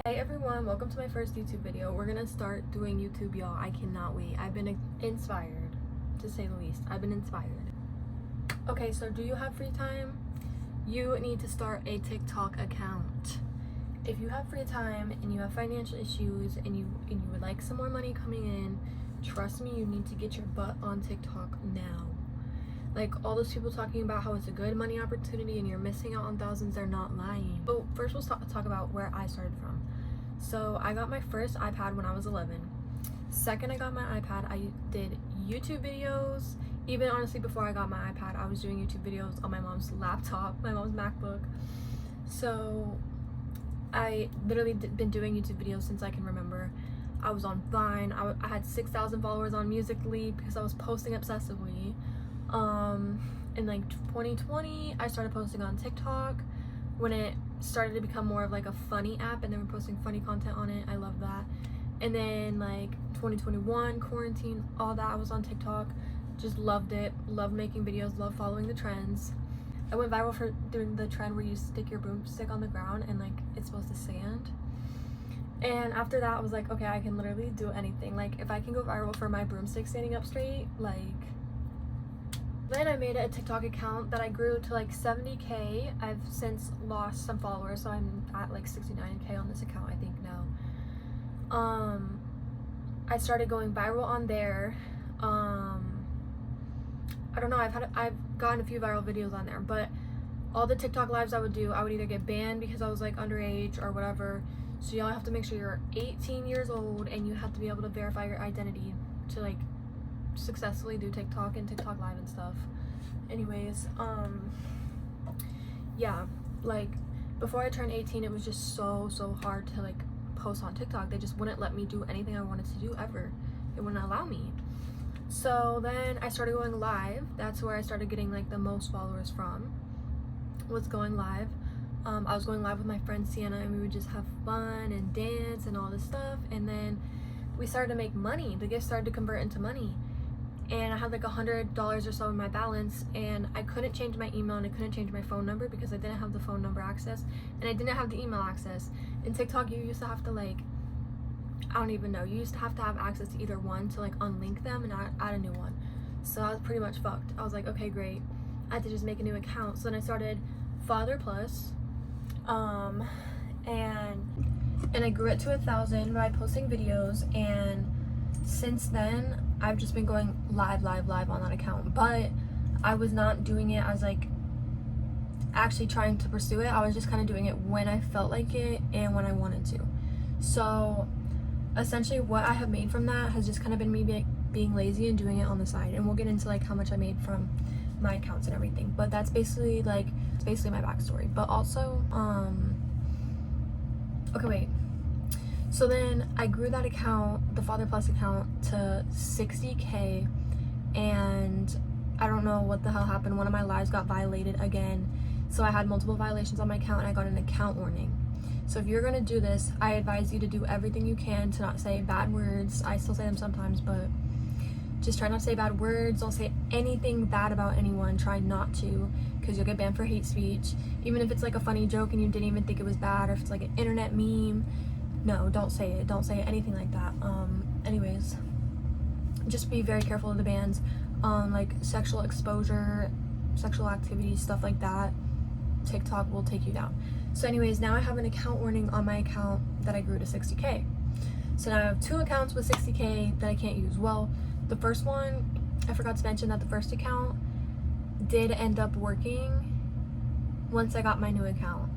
Hey everyone, welcome to my first YouTube video. We're gonna start doing YouTube, y'all. I cannot wait. I've been inspired, to say the least. I've been inspired. Okay, so do you have free time? You need to start a TikTok account. If you have free time and you have financial issues and you would like some more money coming in, trust me, you need to get your butt on TikTok now. Like, all those people talking about how it's a good money opportunity and you're missing out on thousands, they're not lying. But first we'll talk about where I started from. So I got my first iPad when I was 11. Second I got my iPad, I did YouTube videos. Even honestly before I got my iPad, I was doing YouTube videos on my mom's laptop, my mom's MacBook. So I literally been doing YouTube videos since I can remember. I was on Vine. I had 6,000 followers on Musical.ly because I was posting obsessively. In like 2020 I started posting on TikTok when it started to become more of like a funny app, and they were posting funny content on it. I love that. And then like 2021 quarantine, all that, I was on TikTok, just loved it, loved making videos, loved following the trends. I went viral for doing the trend where you stick your broomstick on the ground and like it's supposed to sand. And after that I was like, okay, I can literally do anything. Like, if I can go viral for my broomstick standing up straight, like. Then I made a TikTok account that I grew to like 70k. I've since lost some followers, so I'm at like 69k on this account, I think now. I started going viral on there. I don't know, I've gotten a few viral videos on there, but all the TikTok lives I would do, I would either get banned because I was like underage or whatever. So y'all have to make sure you're 18 years old and you have to be able to verify your identity to like successfully do TikTok and TikTok live and stuff. Anyways, yeah, like before I turned 18 it was just so hard to like post on TikTok. They just wouldn't let me do anything I wanted to do ever. It wouldn't allow me. So then I started going live. That's where I started getting like the most followers from, was going live. I was going live with my friend Sienna and we would just have fun and dance and all this stuff, and then we started to make money. The gift started to convert into money. And I had like $100 or so in my balance, and I couldn't change my email and I couldn't change my phone number because I didn't have the phone number access and I didn't have the email access. In TikTok you used to have to like, I don't even know, you used to have access to either one to like unlink them and add a new one. So I was pretty much fucked. I was like, okay, great, I had to just make a new account. So then I started Father Plus, and I grew it to 1,000 by posting videos, and since then I've just been going live on that account. But I was not doing it as like actually trying to pursue it. I was just kind of doing it when I felt like it and when I wanted to. So essentially what I have made from that has just kind of been me being lazy and doing it on the side, and we'll get into like how much I made from my accounts and everything. But that's basically my backstory. But also okay, wait. So then I grew that account, the Father Plus account, to 60k, and I don't know what the hell happened. One of my lives got violated again, so I had multiple violations on my account and I got an account warning. So if you're gonna do this, I advise you to do everything you can to not say bad words. I still say them sometimes, but just try not to say bad words. Don't say anything bad about anyone. Try not to, because you'll get banned for hate speech. Even if it's like a funny joke and you didn't even think it was bad, or if it's like an internet meme, no, don't say it. Don't say anything like that. Anyways, just be very careful of the bans. Like sexual exposure, sexual activities, stuff like that, TikTok will take you down. So anyways, now I have an account warning on my account that I grew to 60k. So now I have two accounts with 60k that I can't use. Well, the first one, I forgot to mention that the first account did end up working once I got my new account.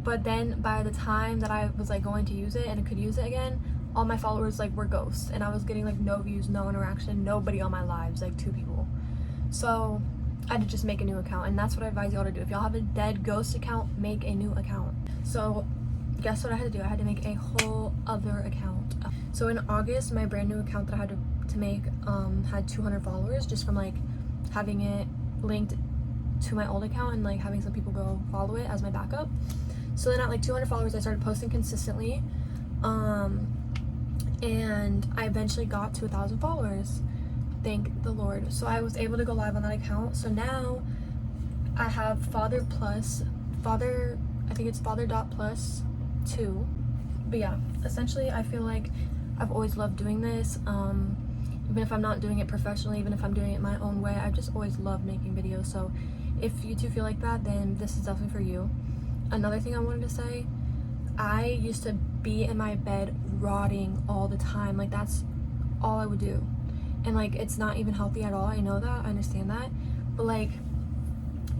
But then by the time that I was like going to use it and I could use it again, all my followers like were ghosts, and I was getting like no views, no interaction, nobody on my lives, like 2 people. So I had to just make a new account, and that's what I advise y'all to do. If y'all have a dead ghost account, make a new account. So guess what I had to do? I had to make a whole other account. So in August, my brand new account that I had to make had 200 followers just from like having it linked to my old account and like having some people go follow it as my backup. So then at like 200 followers I started posting consistently, and I eventually got to 1,000 followers, thank the Lord. So I was able to go live on that account. So now I have Father Plus, I think it's Father.plus 2, But yeah, essentially I feel like I've always loved doing this. Even if I'm not doing it professionally, even if I'm doing it my own way, I've just always loved making videos. So if you two feel like that, then this is definitely for you. Another thing I wanted to say, I used to be in my bed rotting all the time. Like, that's all I would do. And like, it's not even healthy at all. I know that, I understand that. But like,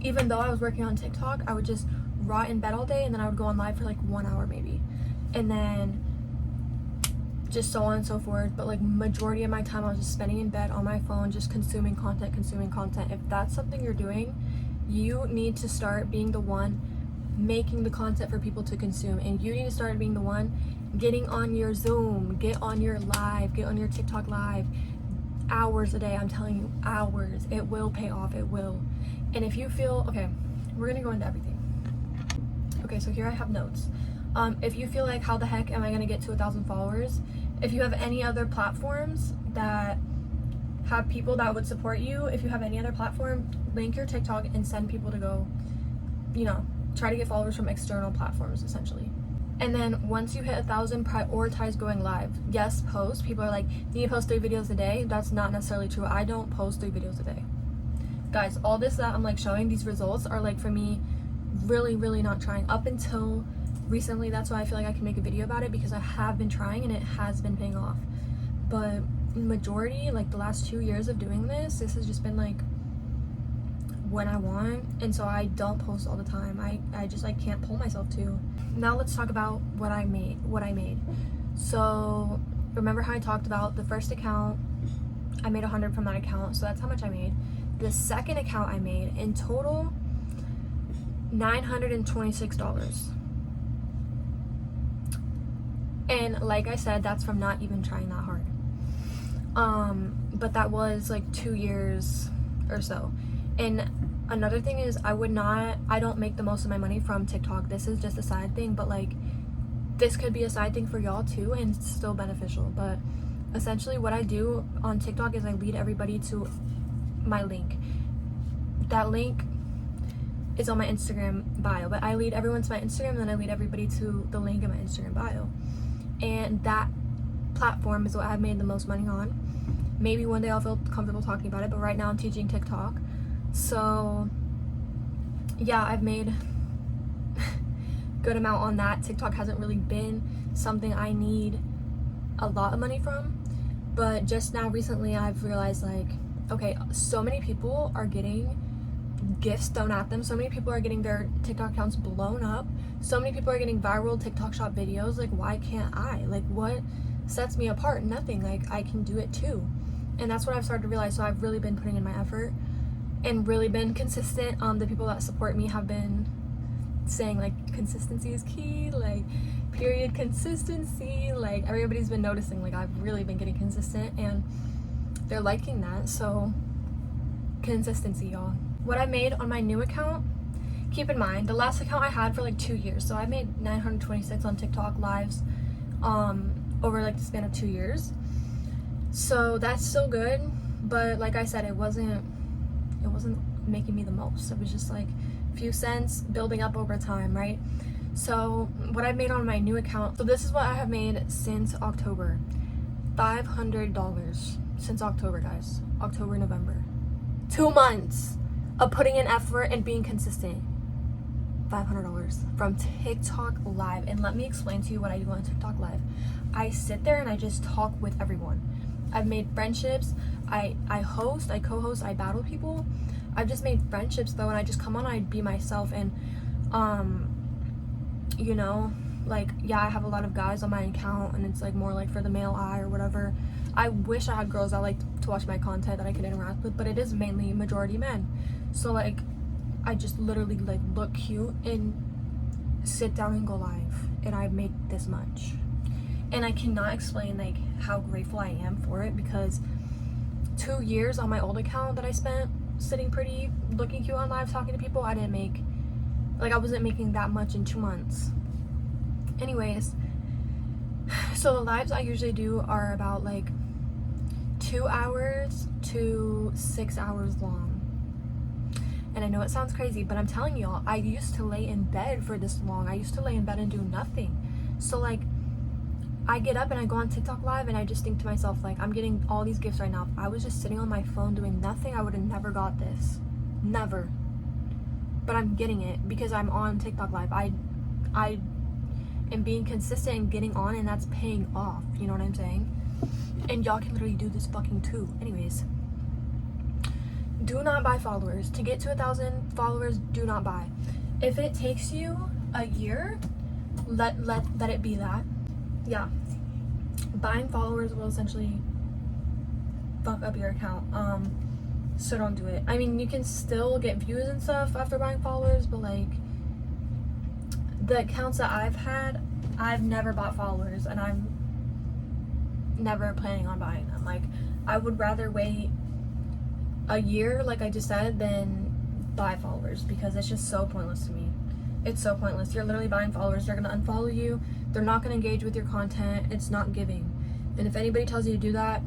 even though I was working on TikTok, I would just rot in bed all day, and then I would go on live for like 1 hour maybe. And then just so on and so forth. But like, majority of my time I was just spending in bed on my phone, just consuming content. If that's something you're doing, you need to start being the one making the content for people to consume, and you need to start being the one getting on your Zoom, get on your live, get on your TikTok live, hours a day. I'm telling you, hours. It will pay off, it will. And if you feel, okay, we're gonna go into everything. Okay, so here I have notes. If you feel like, how the heck am I gonna get to 1,000 followers? If you have any other platforms that have people that would support you, if you have any other platform, link your TikTok and send people to go, you know, try to get followers from external platforms, essentially. And then once you hit 1,000, prioritize going live. Yes, post. People are like, you need to post 3 videos a day. That's not necessarily true. I don't post 3 videos a day. Guys, all this that I'm like showing, these results are like, for me, really not trying. Up until recently, that's why I feel like I can make a video about it, because I have been trying and it has been paying off. But majority, like the last 2 years of doing this has just been like when I want, and so I don't post all the time. I just like can't pull myself to. Now let's talk about what I made. So remember how I talked about the first account, I made 100 from that account, so that's how much I made. The second account I made, in total, $926. And like I said, that's from not even trying that hard. But that was like 2 years or so. And another thing is, I don't make the most of my money from TikTok. This is just a side thing, but like, this could be a side thing for y'all too, and it's still beneficial. But essentially what I do on TikTok is I lead everybody to my link. That link is on my Instagram bio, but I lead everyone to my Instagram, and then I lead everybody to the link in my Instagram bio. And that platform is what I've made the most money on. Maybe one day I'll feel comfortable talking about it, but right now I'm teaching TikTok. So yeah, I've made good amount on that. TikTok hasn't really been something I need a lot of money from, but just now recently I've realized, like, okay, so many people are getting gifts thrown at them, so many people are getting their TikTok accounts blown up, so many people are getting viral TikTok shop videos. Like, why can't I? Like, what sets me apart? Nothing. Like, I can do it too. And that's what I've started to realize. So I've really been putting in my effort and really been consistent. The people that support me have been saying, like, consistency is key, like, period, consistency. Like, everybody's been noticing, like, I've really been getting consistent, and they're liking that. So consistency, y'all. What I made on my new account, keep in mind, the last account I had for like 2 years, so I made 926 on TikTok lives over like the span of 2 years. So that's still good, but like I said, it wasn't making me the most. It was just like a few cents building up over time, right? So what I made on my new account, so this is what I have made since October. $500 since October, guys. October, November. 2 months of putting in effort and being consistent. $500 from TikTok live. And let me explain to you what I do on TikTok live. I sit there and I just talk with everyone. I've made friendships. I host, I co-host, I battle people. I've just made friendships though, and I just come on, I'd be myself. And you know, like, yeah, I have a lot of guys on my account, and it's like more like for the male eye or whatever. I wish I had girls that like to watch my content that I could interact with, but it is mainly majority men. So like, I just literally like look cute and sit down and go live, and I make this much. And I cannot explain like how grateful I am for it, because 2 years on my old account that I spent sitting pretty, looking cute on live, talking to people, I didn't make, like, I wasn't making that much in 2 months. Anyways, so the lives I usually do are about like 2 hours to 6 hours long. And I know it sounds crazy, but I'm telling y'all, I used to lay in bed for this long. I used to lay in bed and do nothing. So like, I get up and I go on TikTok live and I just think to myself, like, I'm getting all these gifts right now. If I was just sitting on my phone doing nothing, I would have never got this. Never. But I'm getting it because I'm on TikTok live. I am being consistent and getting on, and that's paying off. You know what I'm saying? And y'all can literally do this fucking too. Anyways, do not buy followers. To get to 1,000 followers, do not buy. If it takes you a year, let it be that. Yeah, buying followers will essentially fuck up your account. So don't do it. I mean, you can still get views and stuff after buying followers, but like the accounts that I've had, I've never bought followers, and I'm never planning on buying them. Like, I would rather wait a year, like I just said, than buy followers, because it's just so pointless to me. It's so pointless. You're literally buying followers. They're gonna unfollow you. They're not gonna engage with your content. It's not giving. And if anybody tells you to do that,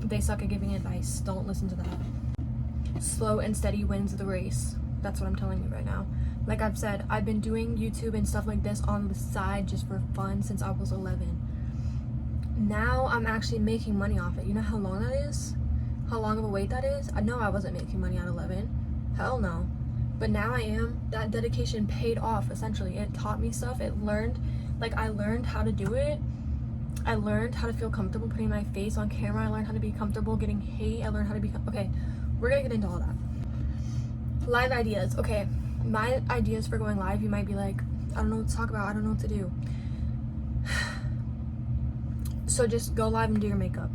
they suck at giving advice. Don't listen to that. Slow and steady wins the race. That's what I'm telling you right now. Like I've said, I've been doing YouTube and stuff like this on the side just for fun since I was 11. Now I'm actually making money off it. You know how long that is? How long of a wait that is? I know I wasn't making money at 11. Hell no. But now I am. That dedication paid off, essentially. It taught me stuff. I learned how to do it. I learned how to feel comfortable putting my face on camera. I learned how to be comfortable getting hate. I learned how to be, okay, we're gonna get into all that. Live ideas. Okay, my ideas for going live, you might be like, I don't know what to talk about. I don't know what to do. So just go live and do your makeup.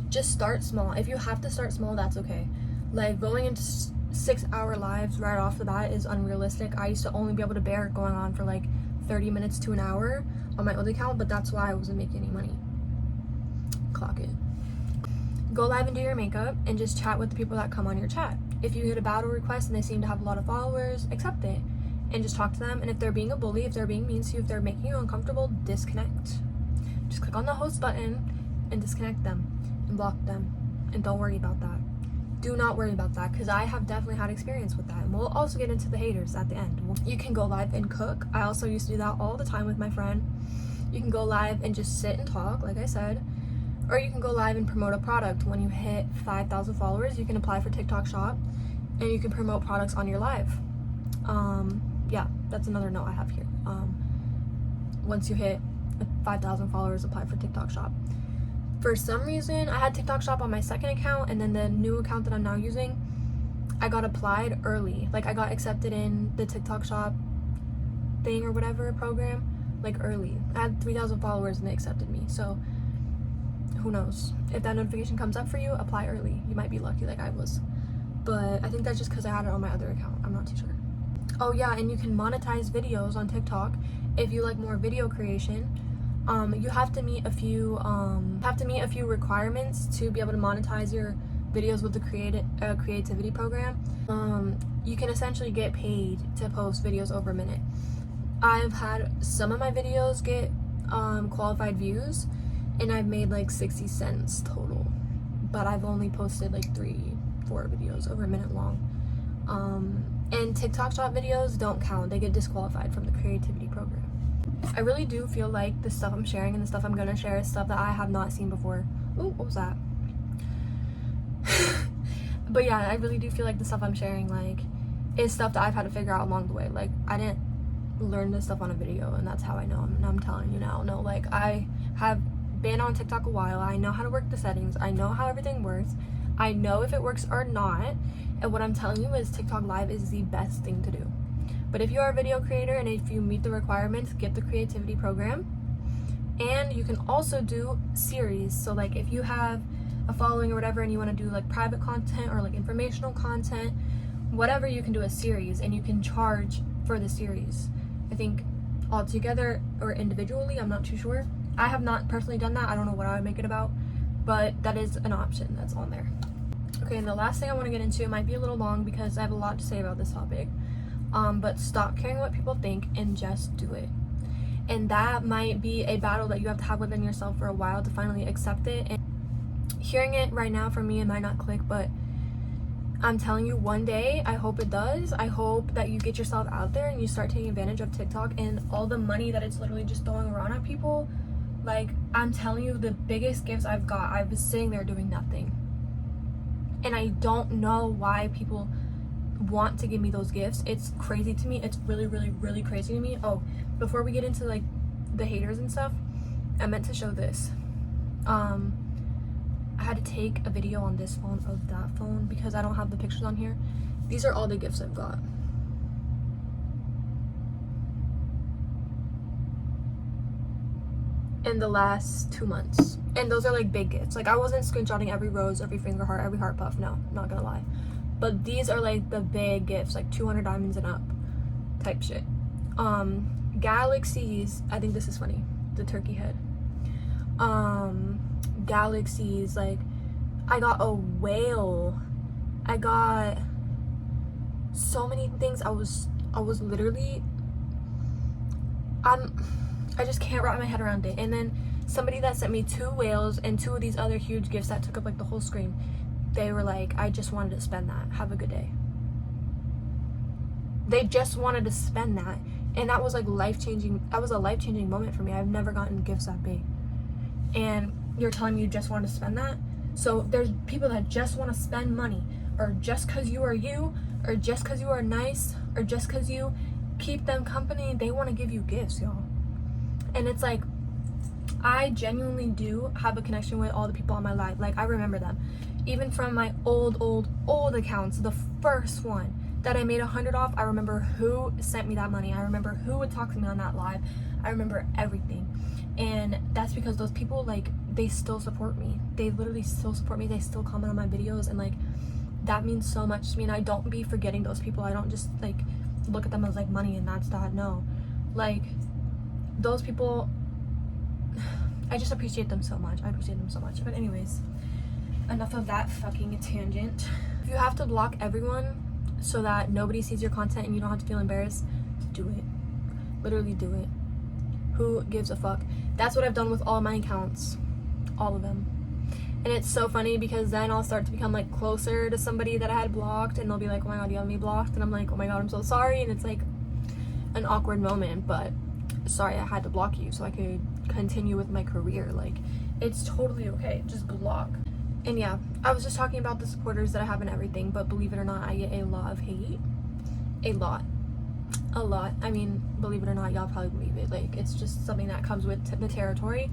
Just start small. If you have to start small, that's okay. Like, going into 6-hour lives right off the bat is unrealistic. I used to only be able to bear going on for like 30 minutes to an hour on my old account, but that's why I wasn't making any money. Clock it. Go live and do your makeup and just chat with the people that come on your chat. If you get a battle request and they seem to have a lot of followers, accept it and just talk to them. And if they're being a bully, if they're being mean to you, if they're making you uncomfortable, disconnect. Just click on the host button and disconnect them and block them, and don't worry about that. Do not worry about that, because I have definitely had experience with that, and we'll also get into the haters at the end. You can go live and cook. I also used to do that all the time with my friend. You can go live and just sit and talk, like I said, or you can go live and promote a product. When you hit 5,000 followers, you can apply for TikTok Shop and you can promote products on your live. Yeah, that's another note I have here. Once you hit 5,000 followers, apply for TikTok Shop. For some reason, I had TikTok Shop on my second account, and then the new account that I'm now using, I got applied early. Like, I got accepted in the TikTok Shop thing or whatever program, like, early. I had 3,000 followers and they accepted me. So who knows? If that notification comes up for you, apply early. You might be lucky like I was. But I think that's just because I had it on my other account. I'm not too sure. Oh yeah, and you can monetize videos on TikTok if you like more video creation. You have to meet a few requirements to be able to monetize your videos with the creativity program. You can essentially get paid to post videos over a minute. I've had some of my videos get qualified views, and I've made like 60 cents total, but I've only posted like 3-4 videos over a minute long. And TikTok Shop videos don't count. They get disqualified from the creativity program. I really do feel like the stuff I'm sharing and the stuff I'm gonna share is stuff that I have not seen before. Ooh, what was that? But yeah, I really do feel like the stuff I'm sharing, like, is stuff that I've had to figure out along the way. Like, I didn't learn this stuff on a video, and that's how I know. And I'm telling you now. No, like, I have been on TikTok a while. I know how to work the settings. I know how everything works. I know if it works or not. And what I'm telling you is TikTok Live is the best thing to do. But if you are a video creator and if you meet the requirements, get the creativity program. And you can also do series. So like, if you have a following or whatever and you want to do like private content or like informational content, whatever, you can do a series and you can charge for the series. I think all together or individually, I'm not too sure. I have not personally done that. I don't know what I would make it about, but that is an option that's on there. Okay, and the last thing I want to get into, it might be a little long because I have a lot to say about this topic, but stop caring what people think and just do it. And that might be a battle that you have to have within yourself for a while to finally accept it. And hearing it right now from me, it might not click, but I'm telling you, one day, I hope it does. I hope that you get yourself out there and you start taking advantage of TikTok and all the money that it's literally just throwing around at people. Like, I'm telling you, the biggest gifts I've got, I was sitting there doing nothing. And I don't know why people want to give me those gifts. It's crazy to me. It's really, really, really crazy to me. Oh, before we get into like the haters and stuff, I meant to show this. I had to take a video on this phone of that phone because I don't have the pictures on here. These are all the gifts I've got. In the last 2 months. And those are like big gifts. Like, I wasn't screenshotting every rose, every finger heart, every heart puff. No, not gonna lie. But these are like the big gifts, like 200 diamonds and up type shit. Galaxies, I think this is funny, the turkey head. Galaxies, like, I got a whale. I got so many things. I was literally, I just can't wrap my head around it. And then somebody that sent me 2 whales and 2 of these other huge gifts that took up like the whole screen, they were like, I just wanted to spend that. Have a good day. They just wanted to spend that. And that was like life-changing. That was a life-changing moment for me. I've never gotten gifts that big. And you're telling me you just want to spend that? So there's people that just want to spend money, or just because you are you, or just because you are nice, or just because you keep them company, they want to give you gifts, y'all. And it's like, I genuinely do have a connection with all the people in my life. Like, I remember them. Even from my old accounts, the first one that I made 100 off, I remember who sent me that money. I remember who would talk to me on that live. I remember everything. And that's because those people, like, they still support me. They literally still support me. They still comment on my videos. And, like, that means so much to me. And I don't be forgetting those people. I don't just, like, look at them as, like, money and that's that. No. Like, those people, I just appreciate them so much. I appreciate them so much. But anyways, enough of that fucking tangent. If you have to block everyone so that nobody sees your content and you don't have to feel embarrassed, do it. Literally do it. Who gives a fuck? That's what I've done with all my accounts. All of them. And it's so funny because then I'll start to become like closer to somebody that I had blocked and they'll be like, oh my god, you have me blocked. And I'm like, oh my god, I'm so sorry. And it's like an awkward moment, but sorry, I had to block you so I could continue with my career. Like, it's totally okay. Just block. And yeah, I was just talking about the supporters that I have and everything, but believe it or not, I get a lot of hate. A lot. I mean, believe it or not, y'all probably believe it. Like, it's just something that comes with the territory.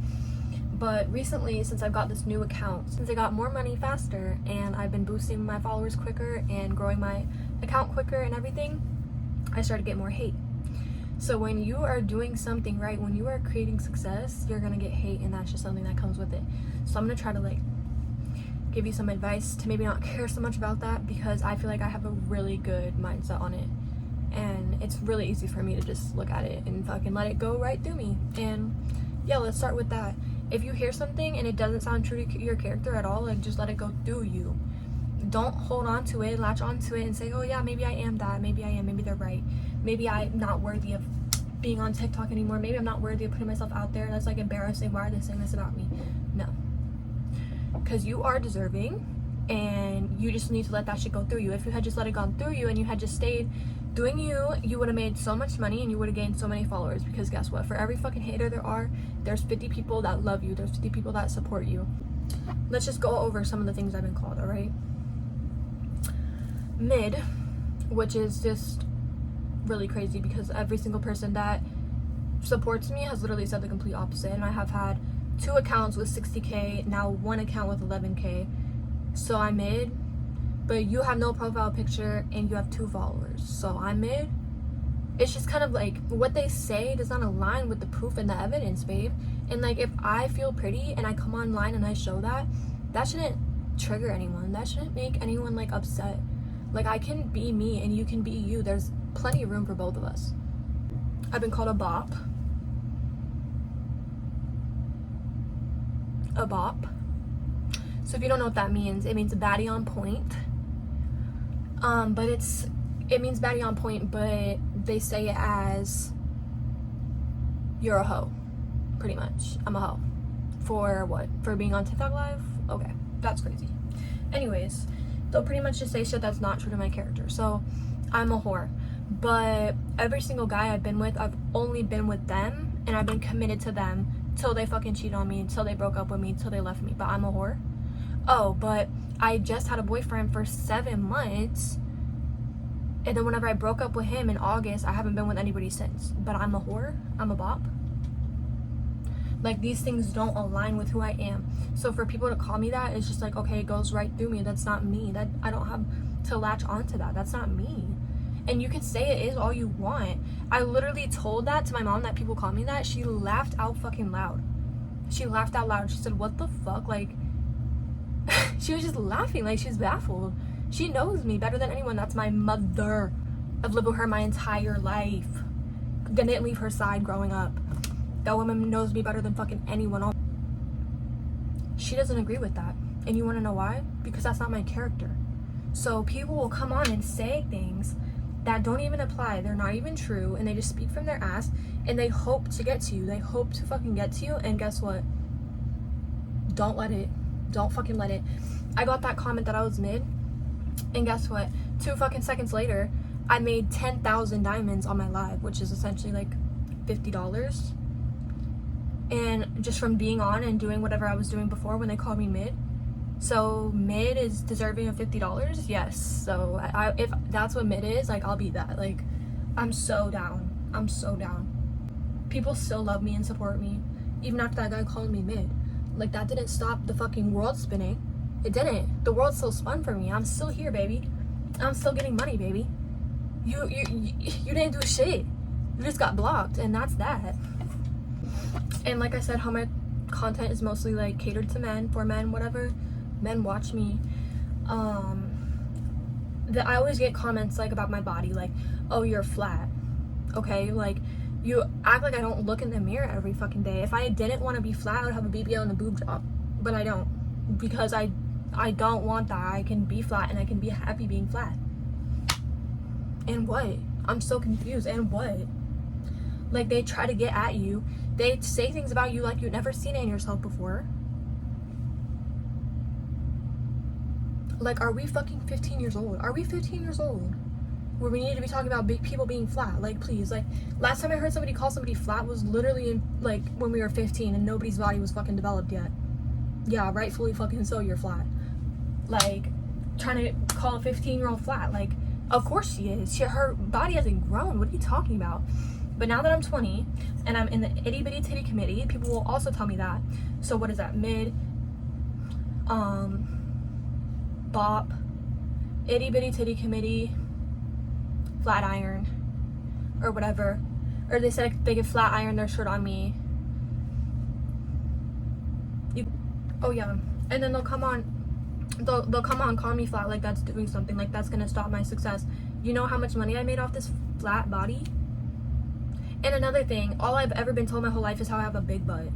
But recently, since I've got this new account, since I got more money faster and I've been boosting my followers quicker and growing my account quicker and everything, I started to get more hate. So when you are doing something right, when you are creating success, you're gonna get hate, and that's just something that comes with it. So I'm gonna try to like give you some advice to maybe not care so much about that, because I feel like I have a really good mindset on it. And it's really easy for me to just look at it and fucking let it go right through me. And yeah, let's start with that. If you hear something and it doesn't sound true to your character at all, like, just let it go through you. Don't hold on to it, latch on to it and say, oh yeah, maybe I am that, maybe I am, maybe they're right. Maybe I'm not worthy of being on TikTok anymore. Maybe I'm not worthy of putting myself out there. That's like embarrassing. Why are they saying this about me? No. Because you are deserving, and you just need to let that shit go through you. If you had just let it go through you and you had just stayed doing you, you would have made so much money and you would have gained so many followers. Because guess what? For every fucking hater there's 50 people that love you. There's 50 people that support you. Let's just go over some of the things I've been called, alright? Mid, which is just really crazy because every single person that supports me has literally said the complete opposite. And I have had 2 accounts with 60k, now 1 account with 11k. So I'm mid, but you have no profile picture and you have 2 followers. So I'm mid. It's just kind of like what they say does not align with the proof and the evidence, babe. And like, if I feel pretty and I come online and I show that, that shouldn't trigger anyone. That shouldn't make anyone like upset. Like, I can be me and you can be you. There's plenty of room for both of us. I've been called a bop. A bop. So if you don't know what that means, it means baddie on point. But it means baddie on point, but they say it as you're a hoe, pretty much. I'm a hoe. For what? For being on TikTok live? Okay, that's crazy. Anyways, they'll pretty much just say shit that's not true to my character. So I'm a whore. But every single guy I've been with, I've only been with them, and I've been committed to them till they fucking cheated on me, till they broke up with me, till they left me. But I'm a whore. Oh, but I just had a boyfriend for 7 months, and then whenever I broke up with him in August, I haven't been with anybody since. But I'm a whore. I'm a bop. Like, these things don't align with who I am. So for people to call me that, it's just like, okay, it goes right through me. That's not me. That I don't have to latch onto that. That's not me. And you can say it is all you want. I literally told that to my mom, that people call me that. She laughed out fucking loud. She laughed out loud. She said, what the fuck? Like, she was just laughing. Like, she's baffled. She knows me better than anyone. That's my mother. I've lived with her my entire life. Didn't leave her side growing up. That woman knows me better than fucking anyone else. She doesn't agree with that. And you want to know why? Because that's not my character. So people will come on and say things that don't even apply. They're not even true. And they just speak from their ass. And they hope to get to you. They hope to fucking get to you. And guess what? Don't let it. Don't fucking let it. I got that comment that I was mid. And guess what? 2 fucking seconds later, I made 10,000 diamonds on my live, which is essentially like $50. And just from being on and doing whatever I was doing before when they called me mid. So mid is deserving of $50? Yes. So I if that's what mid is, like, I'll be that. Like, I'm so down. I'm so down. People still love me and support me, even after that guy called me mid. Like, that didn't stop the fucking world spinning. It didn't. The world still spun for me. I'm still here, baby. I'm still getting money, baby. You didn't do shit. You just got blocked, and that's that. And like I said, how my content is mostly like catered to men, for men, whatever. Men watch me. I always get comments like about my body, like, oh, you're flat. Okay, like, you act like I don't look in the mirror every fucking day. If I didn't want to be flat, I would have a BBL and a boob job. But I don't, because I don't want that. I can be flat and I can be happy being flat. And what? I'm so confused. And what? Like, they try to get at you. They say things about you like you've never seen it in yourself before. Like, are we fucking 15 years old? Are we 15 years old? Where we need to be talking about people being flat? Like, please. Like, last time I heard somebody call somebody flat was literally in, like, when we were 15 and nobody's body was fucking developed yet. Yeah, rightfully fucking so, you're flat. Like, trying to call a 15-year-old flat. Like, of course she is. Her body hasn't grown. What are you talking about? But now that I'm 20 and I'm in the itty bitty titty committee, people will also tell me that. So what is that? Mid, bop, itty bitty titty committee, flat iron, or whatever. Or they said they could flat iron their shirt on me. Oh yeah, and then they'll come on, call me flat, like that's doing something, like that's gonna stop my success. You know how much money I made off this flat body? And another thing, all I've ever been told my whole life is how I have a big butt.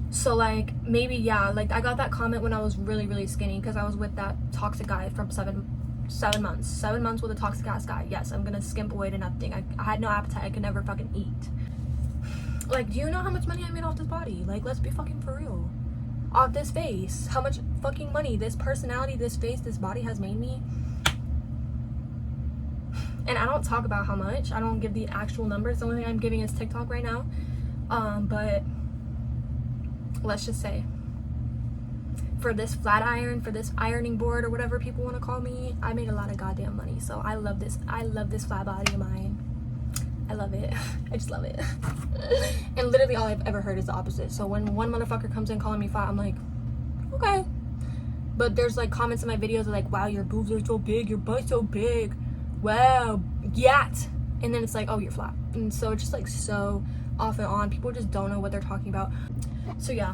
So like, maybe, yeah, like I got that comment when I was really, really skinny because I was with that toxic guy from 7 months. 7 months with a toxic ass guy. Yes, I'm gonna skimp away to nothing. I had no appetite. I could never fucking eat. Like, do you know how much money I made off this body? Like, let's be fucking for real. Off this face. How much fucking money this personality, this face, this body has made me. And I don't talk about how much. I don't give the actual numbers. The only thing I'm giving is TikTok right now. But let's just say, for this flat iron, for this ironing board, or whatever people want to call me, I made a lot of goddamn money. So I love this. I love this flat body of mine. I love it. I just love it. And literally all I've ever heard is the opposite. So when one motherfucker comes in calling me fat, I'm like, okay. But there's like comments in my videos that are like, wow, your boobs are so big, your butt's so big. Wow, yat. And then it's like, oh, you're flat. And so it's just like so off and on. People just don't know what they're talking about. So yeah,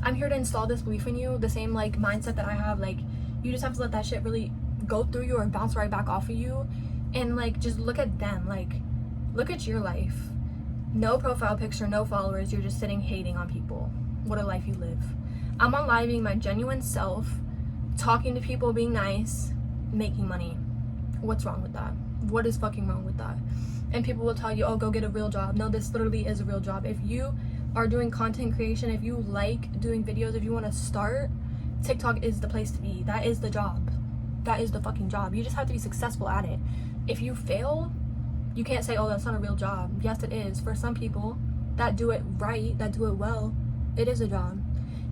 I'm here to install this belief in you, the same like mindset that I have. Like, you just have to let that shit really go through you or bounce right back off of you. And like, just look at them. Like, look at your life. No profile picture, no followers. You're just sitting hating on people. What a life you live. I'm on live being my genuine self, talking to people, being nice, making money. What's wrong with that? What is fucking wrong with that? And people will tell you, oh, go get a real job. No, this literally is a real job. If you are doing content creation, if you like doing videos, if you want to start, TikTok is the place to be. That is the job. That is the fucking job. You just have to be successful at it. If you fail, you can't say, oh, that's not a real job. Yes, it is. For some people, that do it right, that do it well. It is a job.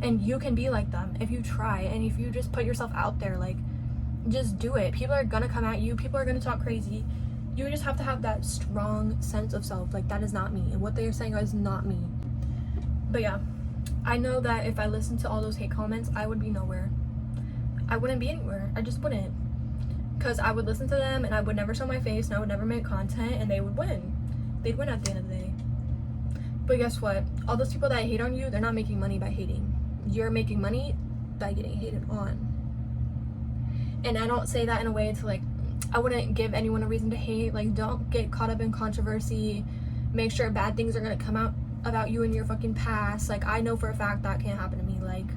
And you can be like them if you try, and if you just put yourself out there. Like, just do it. People are gonna come at you, people are gonna talk crazy. You just have to have that strong sense of self. Like, that is not me, and what they are saying is not me. But yeah, I know that if I listened to all those hate comments, I would be nowhere. I wouldn't be anywhere. I just wouldn't. Because I would listen to them, and I would never show my face, and I would never make content, and they would win. They'd win at the end of the day. But guess what? All those people that hate on you, they're not making money by hating. You're making money by getting hated on. And I don't say that in a way to, like, I wouldn't give anyone a reason to hate. Like, don't get caught up in controversy. Make sure bad things are gonna come out about you in your fucking past. Like, I know for a fact that can't happen to me. Like,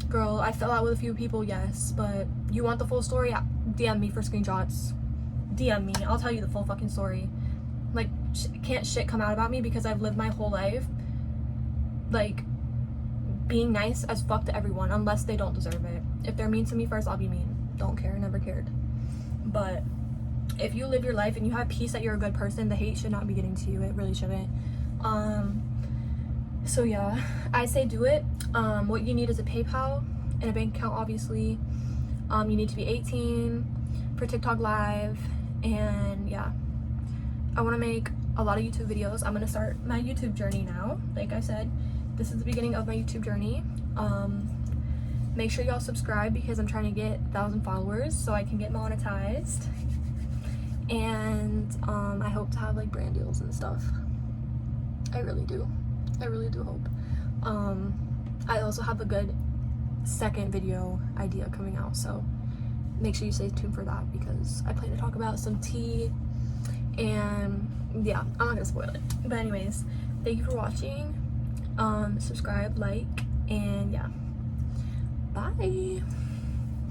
girl, I fell out with a few people, yes, but you want the full story? DM me for screenshots. DM me. I'll tell you the full fucking story. Like, can't shit come out about me because I've lived my whole life, like, being nice as fuck to everyone unless they don't deserve it. If they're mean to me first, I'll be mean. Don't care, never cared. But if you live your life and you have peace that you're a good person, the hate should not be getting to you. It really shouldn't. So yeah, I say do it. What you need is a PayPal and a bank account, obviously. You need to be 18 for TikTok Live, and yeah, I want to make a lot of YouTube videos. I'm gonna start my YouTube journey now. Like I said, this is the beginning of my YouTube journey. Make sure y'all subscribe because I'm trying to get 1,000 followers so I can get monetized. And I hope to have like brand deals and stuff. I really do hope. I also have a good second video idea coming out, so make sure you stay tuned for that because I plan to talk about some tea, and yeah, I'm not gonna spoil it. But anyways, thank you for watching. Subscribe, like, and yeah, bye.